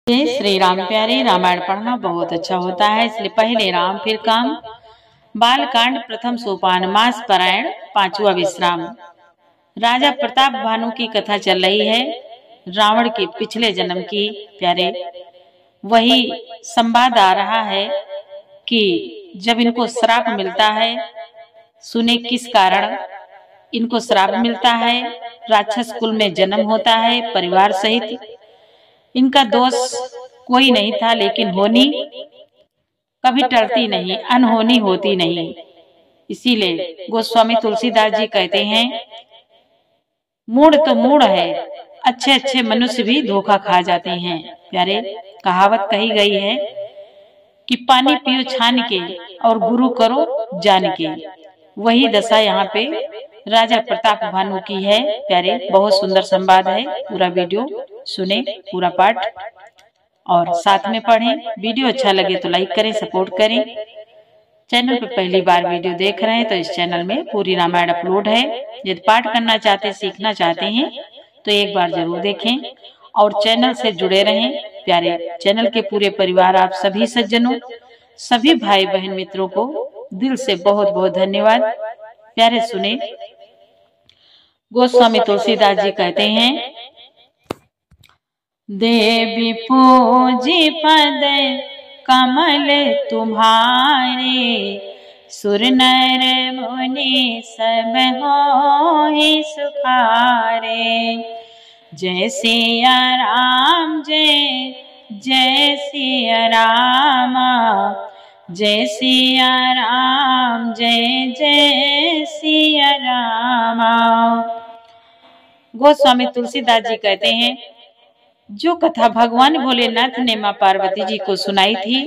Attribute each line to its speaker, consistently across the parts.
Speaker 1: जय श्री राम। प्यारे, रामायण पढ़ना बहुत अच्छा होता है, इसलिए पहले राम फिर काम। बालकांड प्रथम सोपान, मास पारायण, पांचवा विश्राम। राजा प्रताप भानु की कथा चल रही है, रावण के पिछले जन्म की। प्यारे, वही संवाद आ रहा है कि जब इनको श्राप मिलता है, सुने किस कारण इनको श्राप मिलता है। राक्षस कुल में जन्म होता है, परिवार सहित। इनका दोष कोई नहीं था, लेकिन होनी कभी टलती नहीं, अनहोनी होती नहीं। इसीलिए गोस्वामी तुलसीदास जी कहते हैं, मूढ़ तो मूढ़ है, अच्छे अच्छे मनुष्य भी धोखा खा जाते हैं। प्यारे, कहावत कही गई है कि पानी पियो छान के और गुरु करो जान के। वही दशा यहाँ पे राजा प्रताप भानु की है। प्यारे, बहुत सुंदर संवाद है, पूरा वीडियो सुने, पूरा पाठ और साथ में पढ़ें। वीडियो अच्छा लगे तो लाइक करें, सपोर्ट करें। चैनल पे पहली बार वीडियो देख रहे हैं तो इस चैनल में पूरी रामायण अपलोड है। यदि पाठ करना चाहते, सीखना चाहते हैं तो एक बार जरूर देखें और चैनल से जुड़े रहें। प्यारे, चैनल के पूरे परिवार, आप सभी सज्जनों, सभी भाई बहन मित्रों को दिल से बहुत बहुत धन्यवाद। प्यारे, सुने। गोस्वामी तुलसीदास जी कहते हैं, देवी पूजी पद कमल तुम्हारे, सुर नर मुनि सब होए सुखारे। जय सिया राम, जय जय सिया रामा, जय सिया राम, जय जय सिया रामा। गोस्वामी तुलसीदास जी कहते हैं, जो कथा भगवान भोलेनाथ ने माँ पार्वती जी को सुनाई थी,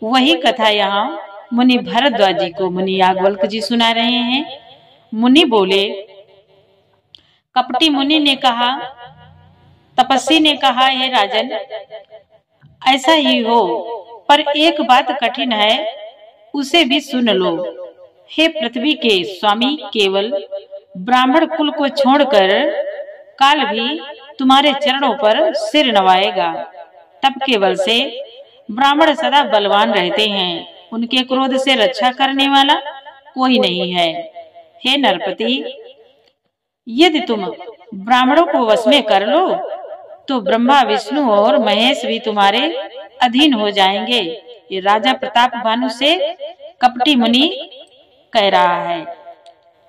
Speaker 1: वही कथा यहाँ मुनि भरद्वाज जी को मुनि याज्ञवल्क्य जी सुना रहे हैं। मुनि बोले, कपटी मुनि ने कहा, तपस्वी ने कहा, हे राजन, ऐसा ही हो, पर एक बात कठिन है, उसे भी सुन लो। हे पृथ्वी के स्वामी, केवल ब्राह्मण कुल को छोड़कर काल भी तुम्हारे चरणों पर सिर नवाएगा। तब केवल से ब्राह्मण सदा बलवान रहते हैं, उनके क्रोध से रक्षा करने वाला कोई नहीं है। हे नरपति, यदि तुम ब्राह्मणों को वश में कर लो तो ब्रह्मा, विष्णु और महेश भी तुम्हारे अधीन हो जाएंगे। ये राजा प्रताप भानु से कपटी मुनि कह रहा है।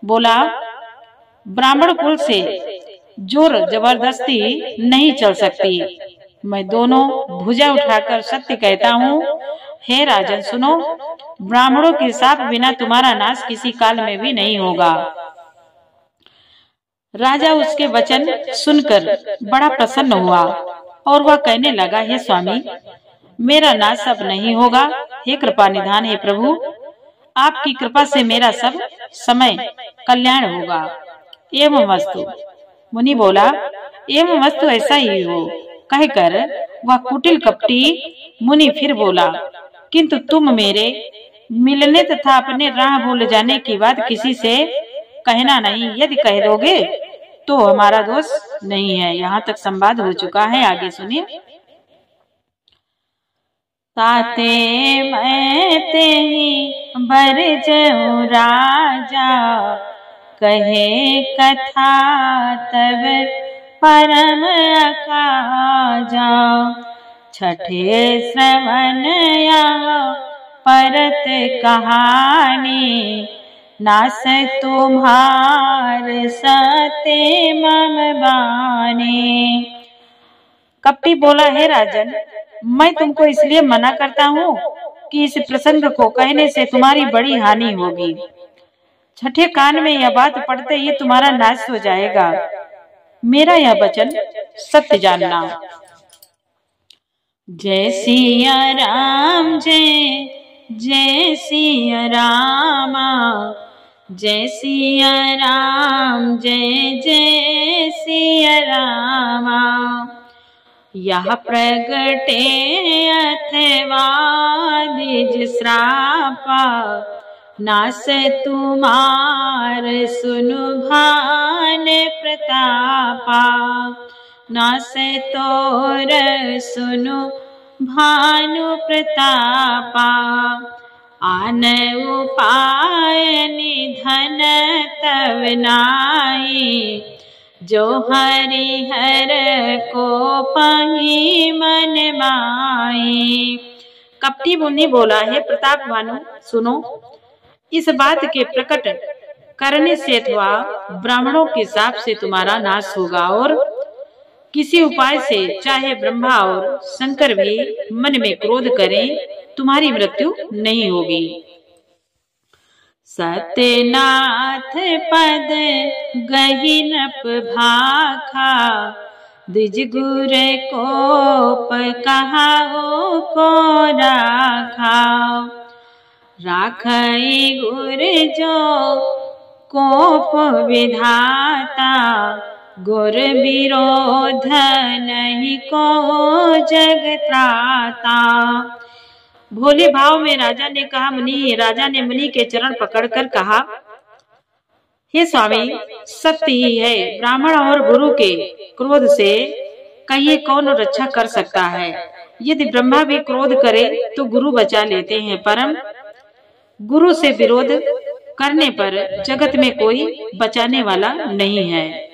Speaker 1: बोला, ब्राह्मण कुल से जोर जबरदस्ती नहीं चल सकती, मैं दोनों भुजा उठाकर सत्य कहता हूँ। हे राजन, सुनो, ब्राह्मणों के शाप बिना तुम्हारा नाश किसी काल में भी नहीं होगा। राजा उसके वचन सुनकर बड़ा प्रसन्न हुआ और वह कहने लगा, हे स्वामी, मेरा नाश अब नहीं होगा। हे कृपा निधान, हे प्रभु, आपकी कृपा से मेरा सब समय कल्याण होगा। एवं वस्तु। मुनि बोला, एवं वस्तु, ऐसा ही हो, कहकर वह कुटिल कपटी मुनि फिर बोला, किंतु तुम मेरे मिलने तथा अपने राह भूल जाने की बात किसी से कहना नहीं। यदि कह दोगे तो हमारा दोष नहीं है। यहाँ तक संवाद हो चुका है, आगे सुनिए। ताते मैं ते ही बर जऊ राजा, कहे कथा तब परम अकाजा। छठे श्रवण या परत कहानी, नास तुम्हार सते मम बानी। कपटी बोला, हे राजन, मैं तुमको इसलिए मना करता हूँ कि इस प्रसंग को कहने से तुम्हारी बड़ी हानि होगी। छठे कान में यह बात पड़ते ही तुम्हारा नाश हो जाएगा। मेरा यह वचन सत्य जानना। जय सिया राम, जय जय सिया रामा, जय सिया राम, जय जय सिया रामा। यह प्रगटे अथवा निज श्रापा, नास तुम्हार सुनु भान प्रतापा। नास तोर सुनु भानु प्रतापा। आन उपाय निधन तव नाई, जो हरिहर को पाहि मन माई। कपटी मुनि बोला, है प्रताप भानु सुनो, इस बात के प्रकट करने से अथवा ब्राह्मणों के शाप से तुम्हारा नाश होगा, और किसी उपाय से चाहे ब्रह्मा और शंकर भी मन में क्रोध करें, तुम्हारी मृत्यु नहीं होगी। सत्यनाथ पद गहिनप भाखा, द्विज गुर कोप कहाओ को राखा। राखई गुर जो कोप विधाता, गुर विरोध नहीं को जग त्राता। भोले भाव में राजा ने कहा, मुनि। राजा ने मुनि के चरण पकड़कर कहा, हे स्वामी, सत्य ही है, ब्राह्मण और गुरु के क्रोध से कहिए कौन रक्षा कर सकता है। यदि ब्रह्मा भी क्रोध करे तो गुरु बचा लेते हैं, परम गुरु से विरोध करने पर जगत में कोई बचाने वाला नहीं है।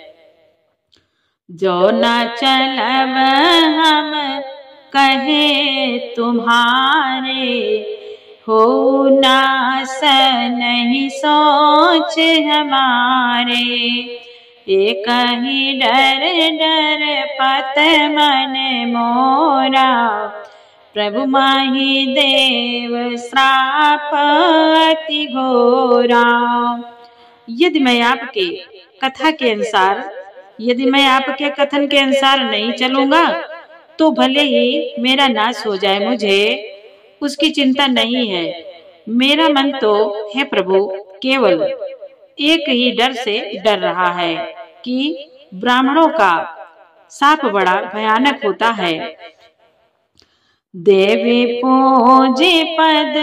Speaker 1: जो न चलब हम कहे तुम्हारे, हो नास नहीं सोच हमारे। एक ही डर डर पत मन मोरा, प्रभु माहि देव श्राप अति घोरा। यदि मैं आपके कथा के अनुसार, यदि मैं आपके कथन के अनुसार नहीं चलूंगा तो भले ही मेरा नाश हो जाए, मुझे उसकी चिंता नहीं है। मेरा मन तो है प्रभु केवल एक ही डर से डर रहा है कि ब्राह्मणों का शाप बड़ा भयानक होता है। देवी पूजे पद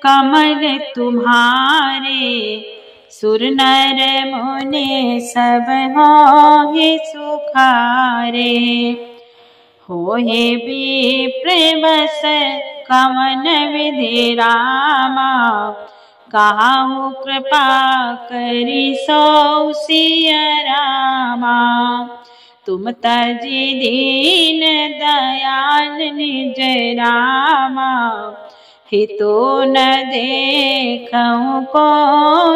Speaker 1: कमल तुम्हारे, सुर नर मुनि सब होहि सुखारे। होहि विप्र बस कवन विधि रामा, काहू कृपा करी सो सिय रामा। तुम तजी दीन दयाल निज रामा, हितो न देखऊं को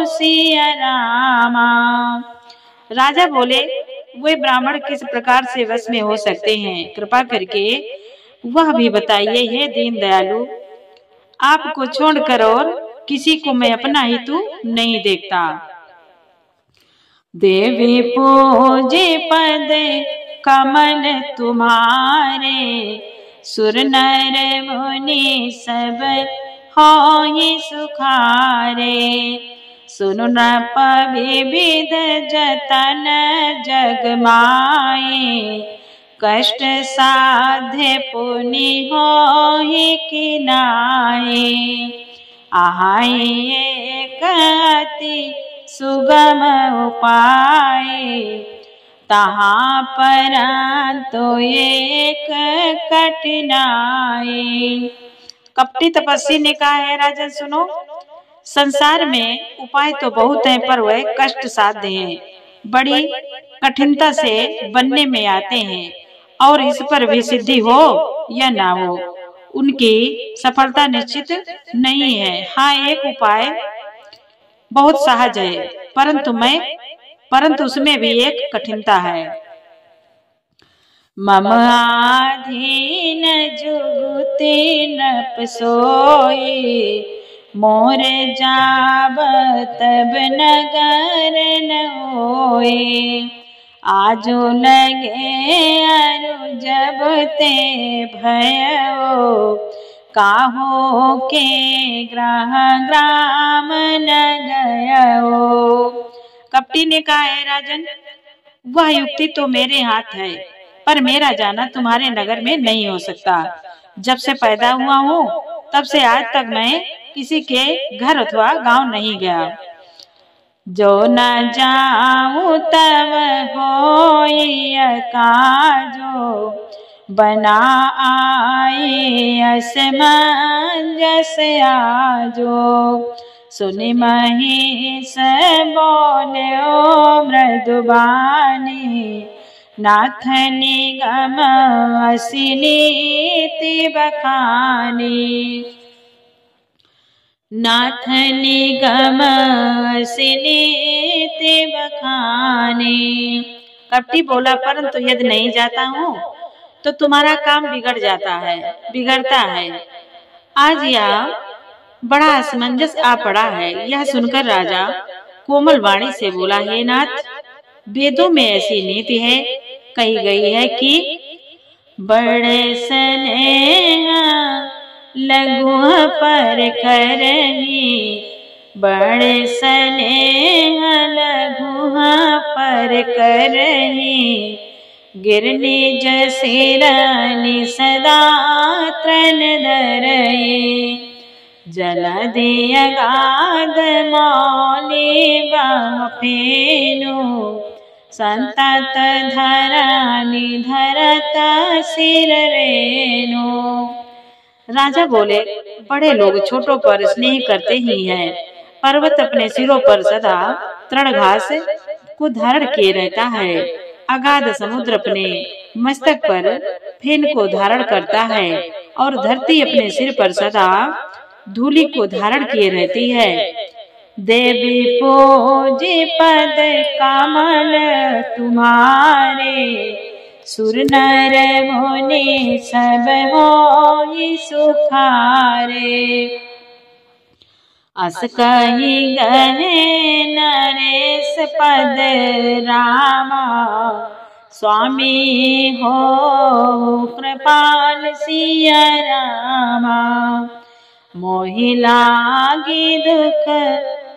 Speaker 1: सिय रामा। राजा बोले, वे ब्राह्मण किस प्रकार से वश में हो सकते हैं, कृपा करके वह भी बताइए। हे दीन दयालु, आपको छोड़कर और किसी को मैं अपना हेतु नहीं देखता। देवी पूजे पद कमल तुम्हारे, सुर नर मुनि सब होहि सुखारे। सुनु नृप विविध जतन जग माए, कष्ट साध्य पुनि होहि किनाए। आहाय एक अति सुगम उपाय, तहाँ परंतु एक कठिनाई। कपटी तपस्वी ने कहा, है राजन सुनो, संसार में उपाय तो बहुत हैं, पर वह कष्ट साध्य हैं, बड़ी कठिनता से बनने में आते हैं, और इस पर भी सिद्धि हो या ना हो, उनकी सफलता निश्चित नहीं है। हाँ, एक उपाय बहुत सहज है, परंतु उसमें भी एक कठिनता है। मम आधीन जुगुति नप सोई, मोर जाब तब नगर न होए। आजो लगे अरु जब ते भयो, काहो के ग्रह ग्राम न गयो। कपटी ने कहा, है राजन, वह युक्ति तो मेरे हाथ है, पर मेरा जाना तुम्हारे नगर में नहीं हो सकता। जब से पैदा हुआ हूँ तब से आज तक मैं किसी के घर अथवा गांव नहीं गया। जो न जाऊं तब होई काजो, बना आए असमंजस आजो। सुनि महिष बोल्यो मृदुबानी, नाथ निगम असी नीति बखानी। नाथ निगम असी नीति बखानी। कपटी बोला, परंतु यदि नहीं जाता हूँ तो तुम्हारा काम बिगड़ता है। आज यह बड़ा असमंजस आ पड़ा है। यह सुनकर राजा कोमल वाणी से बोला, हे नाथ, वेदों में ऐसी नीति है, कही गई है कि बड़े स्नेह लघु पर करही, बड़े स्नेह लघु पर करही। गिरनी जसिरनि सदा त्रन धरई, जलधि अगाध मौली फेनु। संतत धरानी धरत सिर रेनु। राजा बोले, बड़े लोग छोटों पर स्नेह करते ही हैं। पर्वत अपने सिरों पर सदा तृण घास को धारण किए रहता है। अगाध समुद्र अपने मस्तक पर फेन को धारण करता है और धरती अपने सिर पर सदा धूलि को धारण किए रहती है। देवी पूजी पद कमल तुम्हारे, सुर नर मुनि सब होई सुखारे। अस कही गहे नरेश पद रामा, स्वामी हो कृपाल सिया रामा। मोहि लागी दुख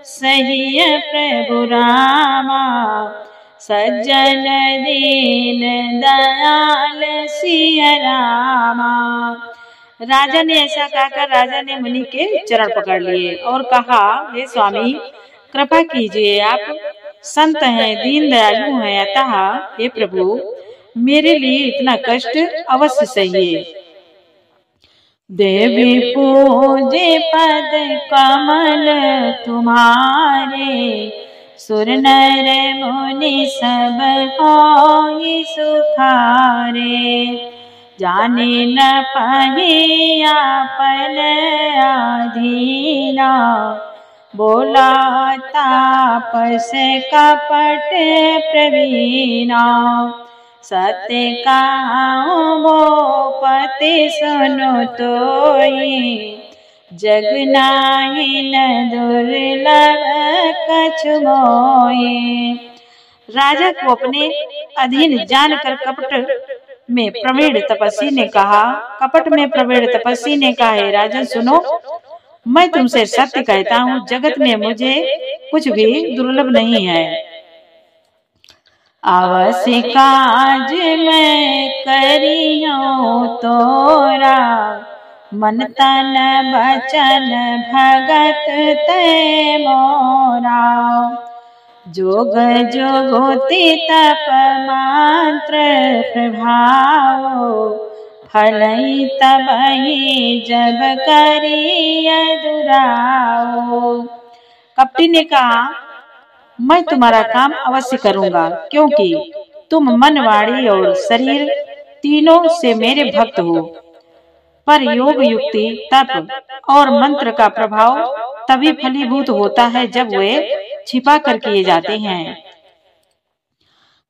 Speaker 1: सहिय प्रभु रामा, सज्जन दीन दयाल सिया रामा। राजा ने ऐसा कहकर राजा ने मुनि के चरण पकड़ लिए और कहा, हे स्वामी, कृपा कीजिए, आप संत हैं, दीन दयालु हैं, अतः हे प्रभु, मेरे लिए इतना कष्ट अवश्य सहिए। देवी पूजे पद कमल तुम्हारे, सुर नर मुनि सब होई सुखारे। जाने न पाहि आपन आधीना, बोला तापस कपट प्रवीणा। सत्य कहूँ भूपति सुनो तोई, जग नाहि न दुर्लभ कछु मोई। राजा को अपने अधीन जानकर कपट में प्रवीण तपस्वी ने कहा, कपट में प्रवीण तपस्वी ने कहा, हे राजन सुनो, मैं तुमसे सत्य कहता हूँ, जगत में मुझे कुछ भी दुर्लभ नहीं है। अवश्य काज मैं करियो तोरा, मन तन बचन भगत ते मोरा। जोग जोगति तप मात्र प्रभाव, फलई तबहि जब करिय दुराओ। कपटी ने कहा, मैं तुम्हारा काम अवश्य करूंगा, क्योंकि तुम मन, वाणी और शरीर तीनों से मेरे भक्त हो। पर योग युक्ति, तप और मंत्र का प्रभाव तभी फलीभूत होता है जब वे छिपा कर किए जाते हैं।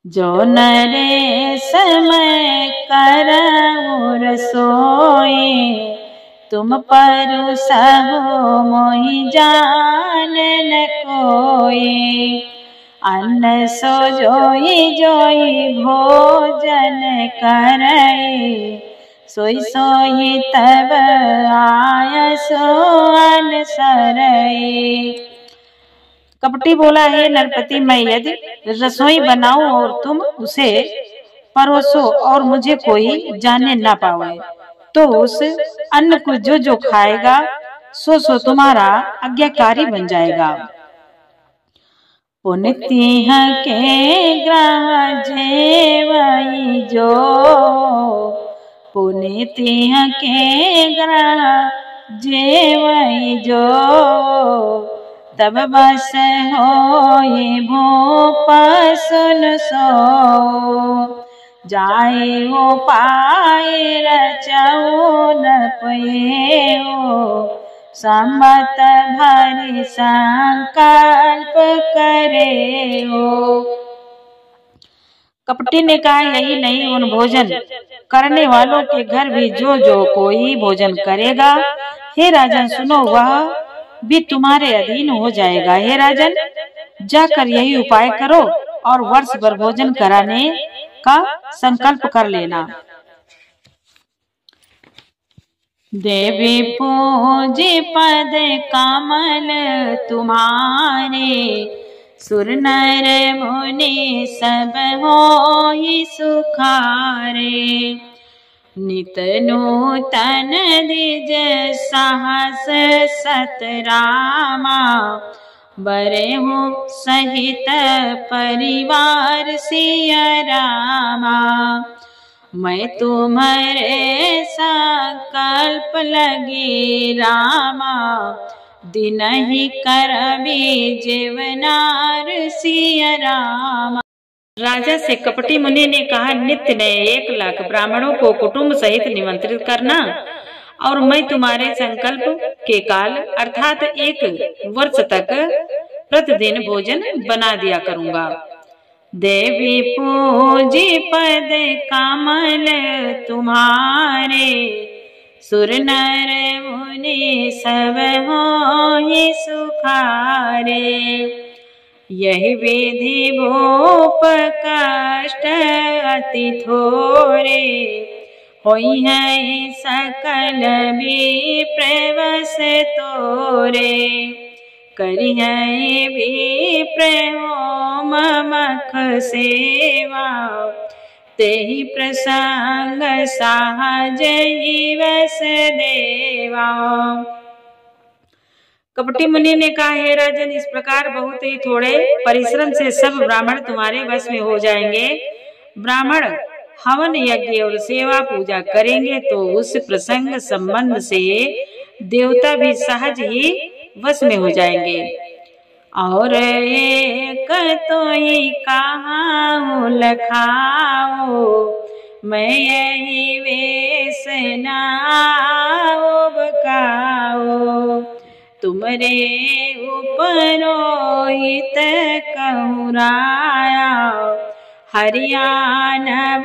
Speaker 1: जो नरे समय करऊ रसोई, तुम परुसहु मोहि जान न कोई। अन्न सो जोई जोई भोजन करई, सोई सोई तब आय सो अनसरई। कपटी बोला, हे नरपति, मैं यदि रसोई बनाऊं और तुम उसे परोसो और मुझे कोई जाने ना पावे, तो उस अन्न को जो जो खाएगा सो सो तुम्हारा आज्ञाकारी बन जाएगा। पुनितिह के ग्रह जेवई जो, पुनितिह के ग्रह जेवई जो, तब बस होए भूप सुन सो, जाए हो पाए रचऊ न पुएओ, सम्मत भरि संकल्प करे हो। कपटी ने कहा, यही नहीं, उन भोजन करने वालों के घर भी जो जो कोई भोजन करेगा, हे राजन सुनो, वह भी तुम्हारे अधीन हो जाएगा। हे राजन, जाकर यही उपाय करो और वर्ष भर भोजन कराने का संकल्प कर लेना। देवी पूजी पद कमल तुम्हारे, सुर नर मुनि सब होई सुखारे, नित नूतन द्विज साहस सत रामा, बरेहु सहित परिवार सिया रामा, मैं तुम्हारे संकल्प लगी रामा, दिन ही करबी जीवनार सिया रामा। राजा से कपटी मुनि ने कहा, नित्य ने 1 लाख ब्राह्मणों को कुटुंब सहित निमंत्रित करना, और मैं तुम्हारे संकल्प के काल अर्थात 1 वर्ष तक प्रतिदिन भोजन बना दिया करूंगा। देवी पूजी पद कमल तुम्हारे, सुर नर मुनि सब होई सुखारे, यही विधि भूप कष्ट अति थोरे, होई है सकल विप्रवश तोरे, करी है विप्र होम मख सेवा, तेहि प्रसंग सहज ही वस देवा। कपटी मुनि ने कहा, हे राजन, इस प्रकार बहुत ही थोड़े परिश्रम से सब ब्राह्मण तुम्हारे वश में हो जाएंगे। ब्राह्मण हवन यज्ञ और सेवा पूजा करेंगे तो उस प्रसंग संबंध से देवता भी सहज ही वश में हो जाएंगे। और एक तो ही कहाऊं लखाओ, मैं यही वेश नाओ बकाओ, तुमरे उपरोहित कहूराया, हरियाणव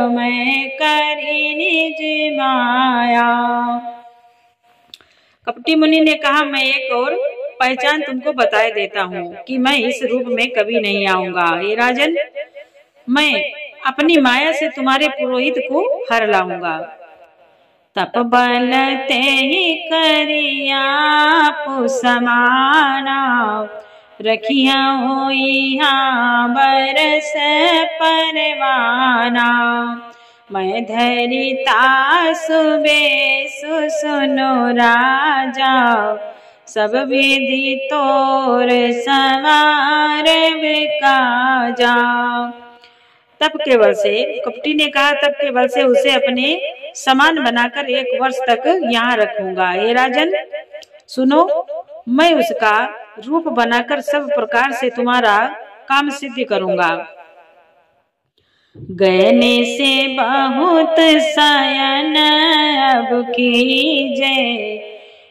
Speaker 1: मैं करी निज माया। कपटी मुनि ने कहा, मैं एक और पहचान तुमको बताए देता हूँ कि मैं इस रूप में कभी नहीं आऊंगा। हे राजन, मैं अपनी माया से तुम्हारे पुरोहित को हर लाऊंगा। तप बल ते ही करिया पुसमाना, रखिया होइहा बरस परवाना, मैं धरिता सुबेसु सुनो राजा, सब विधि तोर सवार बिकाजा। तप के बल से, कपटी ने कहा, तप के बल से उसे अपने समान बनाकर 1 वर्ष तक यहाँ रखूंगा। हे राजन सुनो, मैं उसका रूप बनाकर सब प्रकार से तुम्हारा काम सिद्ध करूंगा। गयने से बहुत शयन अब कीजे,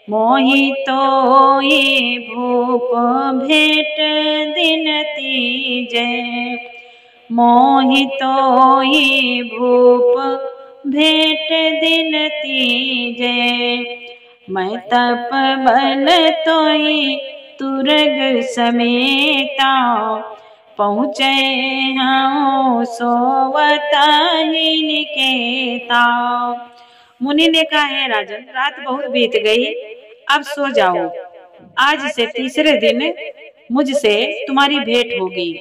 Speaker 1: मोहि तो ये भूप भेंट दिन तीजे, मोहि तो ये भूप भेंट दिन तीजे, मैं तप बल तोई तुरग समेता, पहुँचे हूँ सोवता ही निकेता। मुनि ने कहा, है राजन, रात बहुत बीत गई, अब सो जाओ। आज से तीसरे दिन मुझसे तुम्हारी भेंट होगी।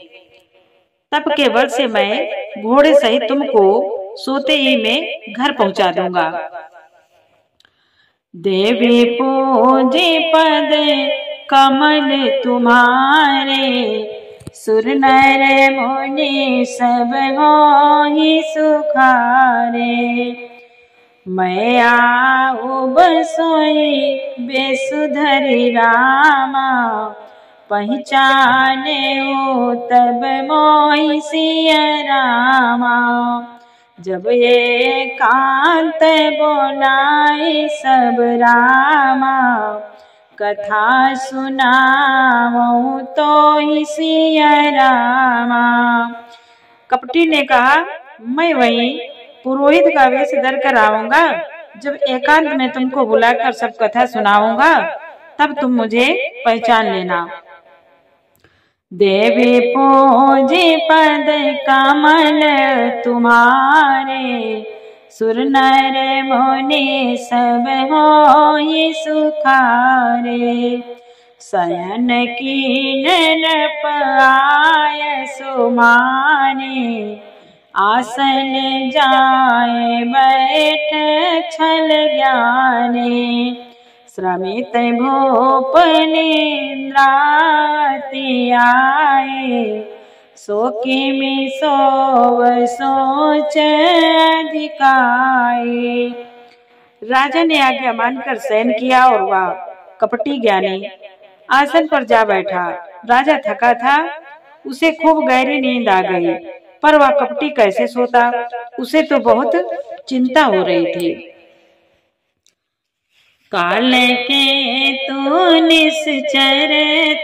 Speaker 1: तप के बल से मैं घोड़े सहित तुमको सोते ही में घर पहुंचा दूंगा। देवी पूजे पद कमल तुम्हारे, सुर नर मुनि सब होहि सुखारे। मैं आऊ बसोई बेसुधरि रामा, पहचाने हो तब मोहि सिया रामा। जब एकांत बोलाए सब रामा, कथा सुनाऊं तो ही सिया रामा। कपटी ने कहा, मैं वही पुरोहित का वेश धर कर आऊंगा। जब एकांत में तुमको बुलाकर सब कथा सुनाऊंगा, तब तुम मुझे पहचान लेना। देवी पूजी पद कमल तुम्हारे, सुर नर मुनि सब होहि सुखारे। शयन कीन नृप आय सुमाने, आसन जाए बैठ छल ज्ञाने। श्रमित भूप निद्राति आए, सो किमि सोव सोच अधिकाए। राजा ने आज्ञा मानकर शयन किया और वह कपटी ज्ञानी आसन पर जा बैठा। राजा थका था, उसे खूब गहरी नींद आ गई, पर वह कपटी कैसे सोता, उसे तो बहुत चिंता हो रही थी। काल के तू निश्चर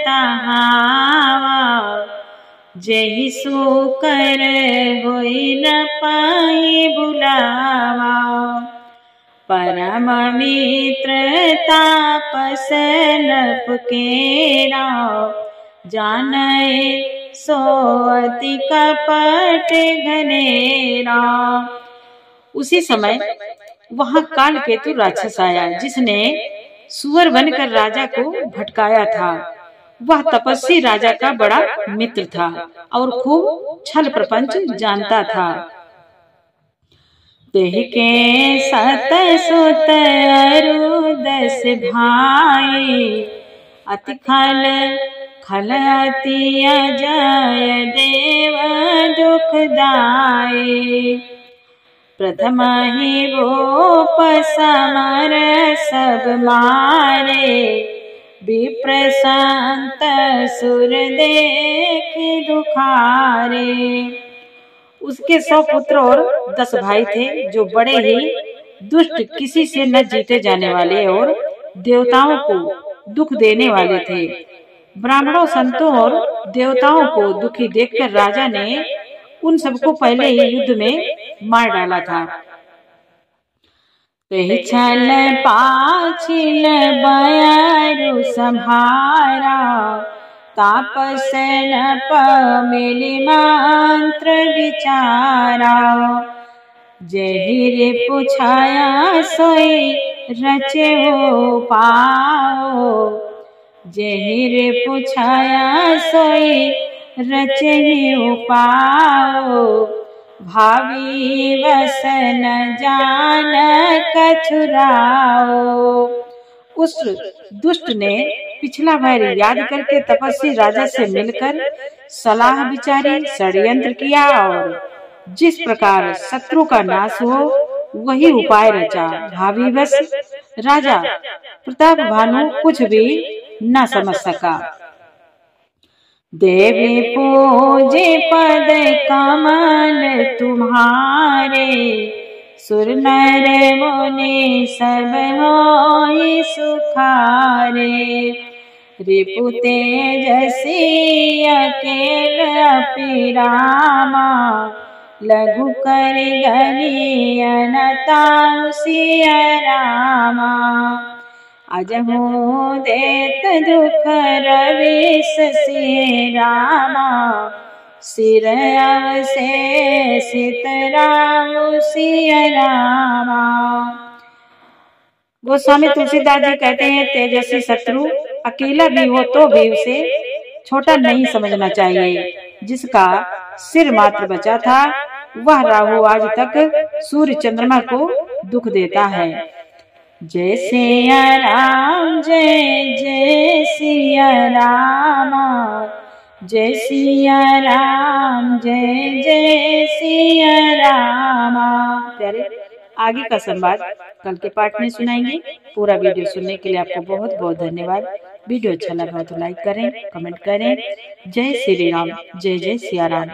Speaker 1: तहावा, जेहि सो कर होई न पाई बुलावा। परम मित्र तापस नृप केरा, जानै सो अति कपट घनेरा। उसी समय वहां काल केतु राक्षस आया, जिसने सुअर बनकर राजा को भटकाया था। वह तपस्वी राजा का बड़ा मित्र था और खूब छल प्रपंच जानता था। तेहि के सत सुत अरु 10 भाई, अति खल खल अति अजय देव दुखदाई। प्रथम ही भूप समर सब मारे, विप्र संत सुर देख दुखारे। उसके 100 पुत्र और 10 भाई थे, जो बड़े ही दुष्ट, किसी से न जीते जाने वाले और देवताओं को दुख देने वाले थे। ब्राह्मणों, संतों और देवताओं को दुखी देखकर राजा ने उन सबको पहले ही युद्ध में मार डाला था। छल पाछिल बयरु संभारा, तापस नप मिलि मंत्र विचारा। जेहि पुछाया सोई रचे हो पाओ, जेहि पुछाया सोई रचे हो पाओ। भावी वसन जान कछुराओ। उस दुष्ट ने पिछला वैर याद करके तपस्वी राजा से मिलकर सलाह विचारी, षड्यंत्र किया और जिस प्रकार शत्रु का नाश हो वही उपाय रचा। भावीवश राजा प्रताप भानु कुछ भी न समझ सका। देवी पूजे पद कमल तुम्हारे, सुर नर मुनि सब होई सुखारे। रिपु तेजसी अकेल अपिरामा, लघु कर गनियन ताऊ सिया रामा। अजहू देत दुख रविश से रामा, सिर अवशेषित राम सिया रामा। गोस्वामी तुलसीदास जी कहते हैं, तेजस्वी शत्रु अकेला भी हो तो भी उसे छोटा नहीं समझना चाहिए। जिसका सिर मात्र बचा था, वह राहु आज तक सूर्य चंद्रमा को दुख देता है। जय सिया राम, जय जय सिया रामा। जय सिया राम, जय जय सिया रामा। प्यारे, आगे का संवाद कल के पाठ में सुनाएंगे। पूरा वीडियो सुनने के लिए आपको बहुत बहुत धन्यवाद। वीडियो अच्छा लगा तो लाइक करें, कमेंट करें। जय श्री राम, जय जय सिया राम।